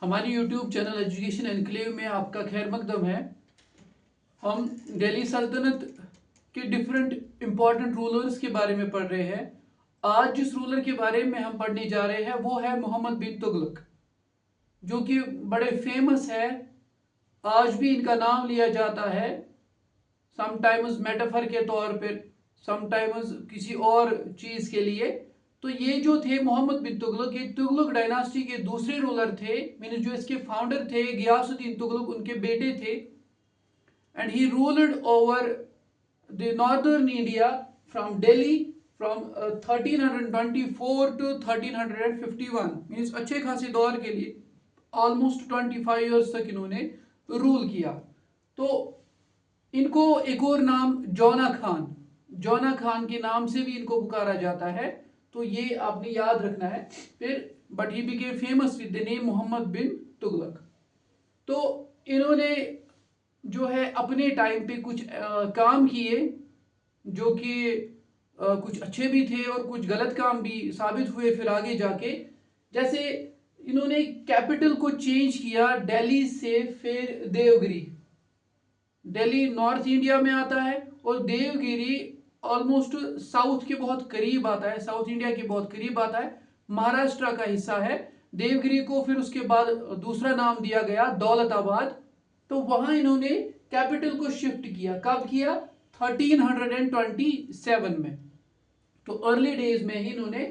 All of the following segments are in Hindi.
हमारी YouTube चैनल एजुकेशन एनक्लेव में आपका खैर मकदम है। हम दिल्ली सल्तनत के डिफरेंट इम्पॉर्टेंट रूलर्स के बारे में पढ़ रहे हैं। आज जिस रूलर के बारे में हम पढ़ने जा रहे हैं वो है मोहम्मद बिन तुगलक, जो कि बड़े फेमस है। आज भी इनका नाम लिया जाता है, समटाइम्स मेटाफर के तौर पर, समटाइम्स किसी और चीज़ के लिए। तो ये जो थे मोहम्मद बिन तुगलक, ये तुगलक डायनास्टी के दूसरे रूलर थे। मीन जो इसके फाउंडर थे गियासुद्दीन तुगलक, उनके बेटे थे। And he ruled over the northern India from Delhi from 1324 to 1351। Means अच्छे खासे दौर के लिए ऑलमोस्ट 25 ईयर्स तक इन्होंने रूल किया। तो इनको एक और नाम जौना खान के नाम से भी इनको पुकारा जाता है। तो ये आपने याद रखना है। फिर but he became famous with the name Mohammad bin Tughlaq. तो इन्होंने जो है अपने टाइम पे कुछ काम किए जो कि कुछ अच्छे भी थे और कुछ गलत काम भी साबित हुए फिर आगे जाके। जैसे इन्होंने कैपिटल को चेंज किया दिल्ली से, फिर देवगिरी। दिल्ली नॉर्थ इंडिया में आता है और देवगिरी ऑलमोस्ट साउथ के बहुत करीब आता है, साउथ इंडिया के बहुत करीब आता है, महाराष्ट्र का हिस्सा है। देवगिरी को फिर उसके बाद दूसरा नाम दिया गया दौलताबाद। तो वहां इन्होंने कैपिटल को शिफ्ट किया। कब किया? 1327 में। तो अर्ली डेज में ही इन्होंने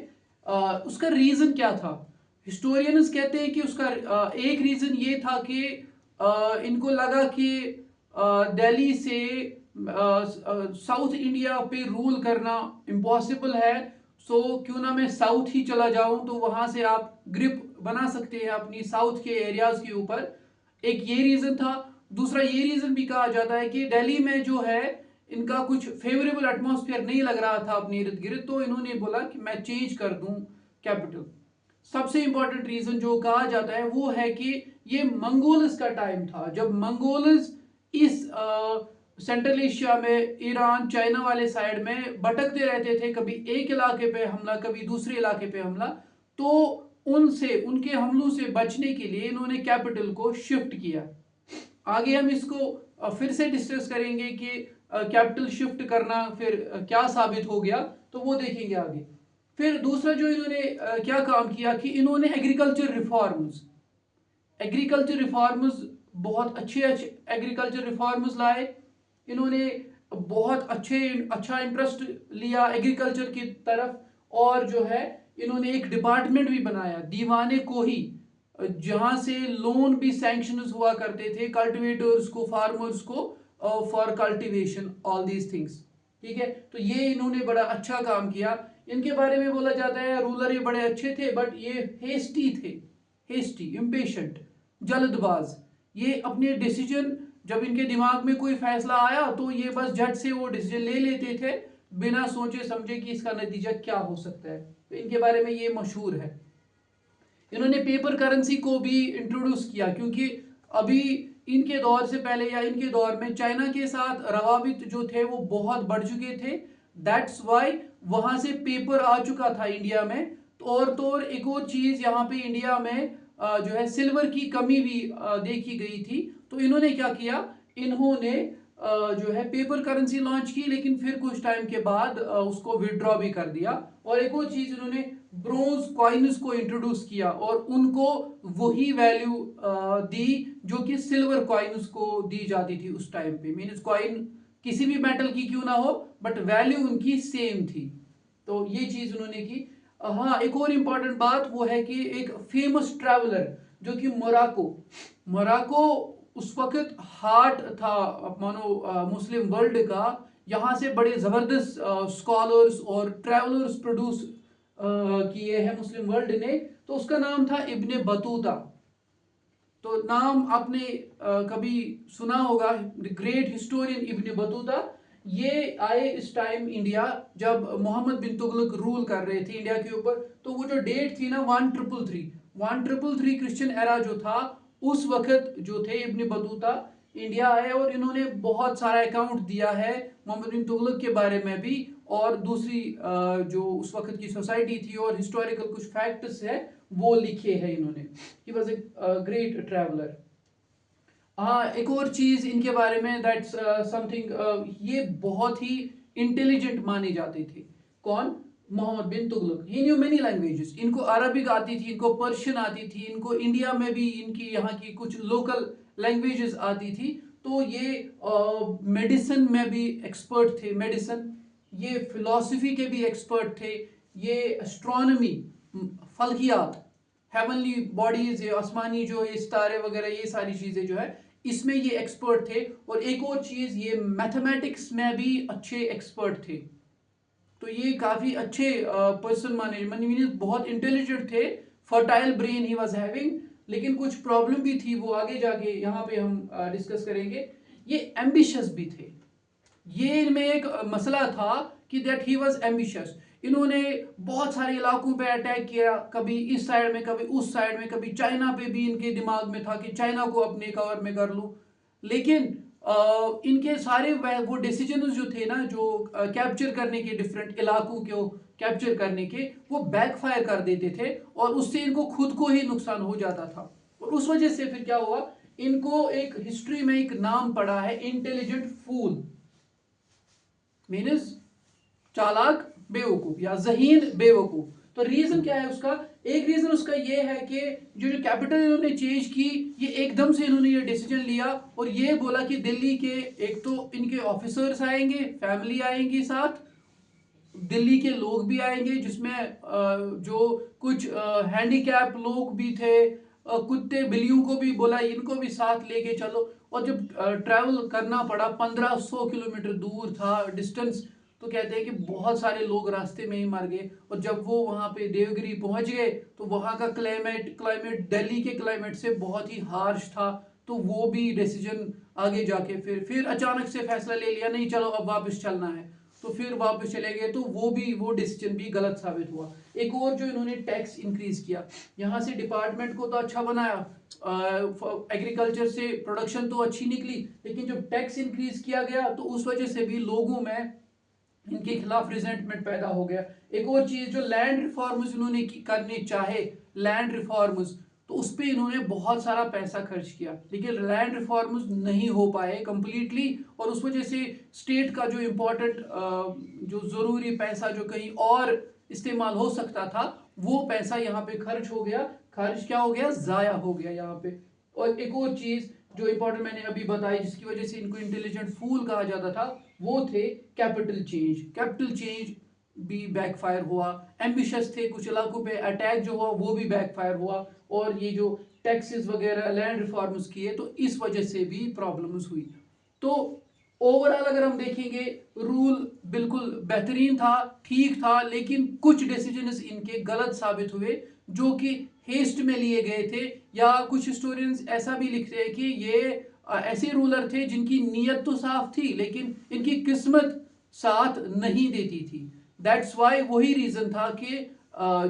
उसका रीजन क्या था? हिस्टोरियंस कहते हैं कि उसका एक रीजन ये था कि इनको लगा कि दिल्ली से साउथ इंडिया पे रूल करना इम्पॉसिबल है। सो क्यों ना मैं साउथ ही चला जाऊं, तो वहां से आप ग्रिप बना सकते हैं अपनी साउथ के एरियाज के ऊपर। एक ये रीजन था। दूसरा ये रीजन भी कहा जाता है कि दिल्ली में जो है इनका कुछ फेवरेबल एटमॉस्फेयर नहीं लग रहा था अपने इर्द गिर्द, तो इन्होंने बोला कि मैं चेंज कर दूं कैपिटल। सबसे इंपॉर्टेंट रीजन जो कहा जाता है वो है कि ये मंगोल्स का टाइम था, जब मंगोल्स इस सेंट्रल एशिया में ईरान चाइना वाले साइड में भटकते रहते थे, कभी एक इलाके पे हमला कभी दूसरे इलाके पे हमला। तो उनके हमलों से बचने के लिए इन्होंने कैपिटल को शिफ्ट किया। आगे हम इसको फिर से डिस्कस करेंगे कि कैपिटल शिफ्ट करना फिर क्या साबित हो गया, तो वो देखेंगे आगे। फिर दूसरा जो इन्होंने क्या काम किया कि इन्होंने एग्रीकल्चर रिफॉर्म्स बहुत अच्छे एग्रीकल्चर रिफॉर्म्स लाए। इन्होंने बहुत अच्छा इंटरेस्ट लिया एग्रीकल्चर की तरफ। और जो है इन्होंने एक डिपार्टमेंट भी बनाया, दीवाने को ही, जहां से लोन भी सैंक्शन हुआ करते थे कल्टिवेटर्स को, फार्मर्स को, for cultivation all these things. ठीक है, तो ये इन्होंने बड़ा अच्छा काम किया। इनके बारे में बोला जाता है रूलर ये बड़े अच्छे थे, बट ये हेस्टी इम्पेशेंट, जल्दबाज। ये अपने डिसीजन, जब इनके दिमाग में कोई फैसला आया तो ये बस झट से वो डिसीजन ले लेते थे बिना सोचे समझे कि इसका नतीजा क्या हो सकता है। तो इनके बारे में ये मशहूर है। इन्होंने पेपर करेंसी को भी इंट्रोड्यूस किया, क्योंकि अभी इनके दौर से पहले या इनके दौर में चाइना के साथ रवाबित जो थे वो बहुत बढ़ चुके थे। दैट्स वाई वहां से पेपर आ चुका था इंडिया में। तो और एक और चीज यहाँ पे इंडिया में जो है सिल्वर की कमी भी देखी गई थी। तो इन्होंने क्या किया, इन्होंने जो है पेपर करेंसी लॉन्च की, लेकिन फिर कुछ टाइम के बाद उसको विड्रॉ भी कर दिया। और एक और चीज इन्होंने ब्रोंज कॉइन्स को इंट्रोड्यूस किया और उनको वही वैल्यू दी जो कि सिल्वर कॉइन्स को दी जाती थी उस टाइम पे। मींस कॉइन किसी भी मेटल की क्यों ना हो, बट वैल्यू उनकी सेम थी। तो ये चीज उन्होंने की। हाँ, एक और इंपॉर्टेंट बात वो है कि एक फेमस ट्रैवलर जो कि मोराको उस वक्त हार्ट था मानो मुस्लिम वर्ल्ड का। यहाँ से बड़े जबरदस्त स्कॉलर्स और ट्रैवलर्स प्रोड्यूस किए हैं मुस्लिम वर्ल्ड ने। तो उसका नाम था इब्ने बतूता। तो नाम आपने कभी सुना होगा, the great historian Ibn Battuta. ये आए इस टाइम इंडिया जब मोहम्मद बिन तुगलक रूल कर रहे थे इंडिया के ऊपर। तो वो जो डेट थी ना 1333 क्रिश्चियन एरा जो था, उस वक्त जो थे इब्ने बतूता इंडिया आए और इन्होंने बहुत सारा अकाउंट दिया है मोहम्मद बिन तुगलक के बारे में भी, और दूसरी जो उस वक्त की सोसाइटी थी और हिस्टोरिकल कुछ फैक्ट्स है वो लिखे हैं इन्होंने। He was a great traveller. हाँ, एक और चीज इनके बारे में, दैट्स समथिंग, ये बहुत ही इंटेलिजेंट माने जाते थे। कौन? मोहम्मद बिन तुगलक। ही न्यू मेनी लैंग्वेजेस। इनको अरबिक आती थी, इनको पर्शियन आती थी, इनको इंडिया में भी इनकी यहाँ की कुछ लोकल लैंग्वेजेस आती थी। तो ये मेडिसिन में भी एक्सपर्ट थे, मेडिसिन। ये फिलॉसफी के भी एक्सपर्ट थे। ये एस्ट्रोनॉमी, फल्कियात, हेवनली बॉडीज, आसमानी जो है सितारे वगैरह, ये सारी चीजें जो है इसमें ये एक्सपर्ट थे। और एक और चीज, ये मैथमेटिक्स में भी अच्छे एक्सपर्ट थे। तो ये काफी अच्छे पर्सन माने, मीन्स बहुत इंटेलिजेंट थे। Fertile brain he was having. लेकिन कुछ प्रॉब्लम भी थी, वो आगे जाके यहाँ पे हम डिस्कस करेंगे। ये एम्बिशियस भी थे। ये इनमें एक मसला था कि दैट ही वाज एम्बिशियस। इन्होंने बहुत सारे इलाकों पे अटैक किया, कभी इस साइड में, कभी उस साइड में, कभी चाइना पे भी इनके दिमाग में था कि चाइना को अपने कवर में कर लूं। लेकिन इनके सारे वो डिसीजन जो थे ना, जो कैप्चर करने के, डिफरेंट इलाकों को कैप्चर करने के, वो बैकफायर कर देते थे और उससे इनको खुद को ही नुकसान हो जाता था। और उस वजह से फिर क्या हुआ, इनको एक हिस्ट्री में एक नाम पड़ा है, इंटेलिजेंट फूल, मीन्स चालाक बेवकूफ या जहीन बेवकूफ। तो रीजन क्या है उसका? एक रीजन उसका ये है कि जो कैपिटल इन्होंने चेंज की, ये एकदम से इन्होंने ये डिसीजन लिया और ये बोला कि दिल्ली के एक तो इनके ऑफिसर्स आएंगे, फैमिली आएंगी, साथ दिल्ली के लोग भी आएंगे, जिसमें जो कुछ हैंडीकैप लोग भी थे, कुत्ते बिल्लियों को भी बोला इनको भी साथ लेके चलो। और जब ट्रैवल करना पड़ा, 1500 किलोमीटर दूर था डिस्टेंस, तो कहते हैं कि बहुत सारे लोग रास्ते में ही मर गए। और जब वो वहाँ पे देवगिरी पहुँच गए तो वहाँ का क्लाइमेट दिल्ली के क्लाइमेट से बहुत ही हार्श था। तो वो भी डिसीजन आगे जाके फिर अचानक से फैसला ले लिया, नहीं चलो अब वापस चलना है, तो फिर वापस चले गए। तो वो डिसीजन भी गलत साबित हुआ। एक और जो इन्होंने टैक्स इंक्रीज किया, यहाँ से डिपार्टमेंट को तो अच्छा बनाया, एग्रीकल्चर से प्रोडक्शन तो अच्छी निकली, लेकिन जब टैक्स इंक्रीज किया गया तो उस वजह से भी लोगों में इनके खिलाफ रिजेंटमेंट पैदा हो गया। एक और चीज, जो लैंड रिफॉर्म्स इन्होंने करने चाहे, लैंड रिफॉर्म्स, तो उस पर इन्होंने बहुत सारा पैसा खर्च किया, लेकिन लैंड रिफॉर्म्स नहीं हो पाए कंप्लीटली। और उस वजह से स्टेट का जो इम्पोर्टेंट, जो जरूरी पैसा जो कहीं और इस्तेमाल हो सकता था, वो पैसा यहाँ पे खर्च हो गया। खर्च क्या हो गया? जाया हो गया यहाँ पे। और एक और चीज जो इंपॉर्टेंट मैंने अभी बताई, जिसकी वजह से इनको इंटेलिजेंट फूल कहा जाता था, वो थे कैपिटल चेंज। कैपिटल चेंज भी बैकफायर हुआ। एम्बिशियस थे, कुछ इलाकों पे अटैक जो हुआ वो भी बैकफायर हुआ। और ये जो टैक्सेस वगैरह, लैंड रिफॉर्म्स किए, तो इस वजह से भी प्रॉब्लम्स हुई। तो ओवरऑल अगर हम देखेंगे, रूल बिल्कुल बेहतरीन था, ठीक था, लेकिन कुछ डिसीजंस इनके गलत साबित हुए, जो कि हेस्ट में लिए गए थे। या कुछ हिस्टोरियंस ऐसा भी लिखते हैं कि ये ऐसे रूलर थे जिनकी नीयत तो साफ थी, लेकिन इनकी किस्मत साथ नहीं देती थी। दैट्स वाई वही रीजन था कि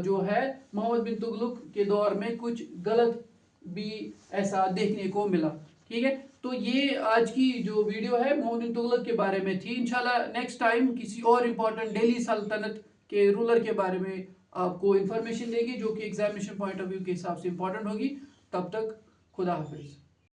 जो है मोहम्मद बिन तुगलक के दौर में कुछ गलत भी ऐसा देखने को मिला। ठीक है, तो ये आज की जो वीडियो है मोहम्मद बिन तुगलक के बारे में थी। इंशाल्लाह नेक्स्ट टाइम किसी और इम्पोर्टेंट दिल्ली सल्तनत के रूलर के बारे में आपको इंफॉर्मेशन देगी, जो कि एग्जामिनेशन पॉइंट ऑफ व्यू के हिसाब से इंपॉर्टेंट होगी। तब तक खुदा हाफिज।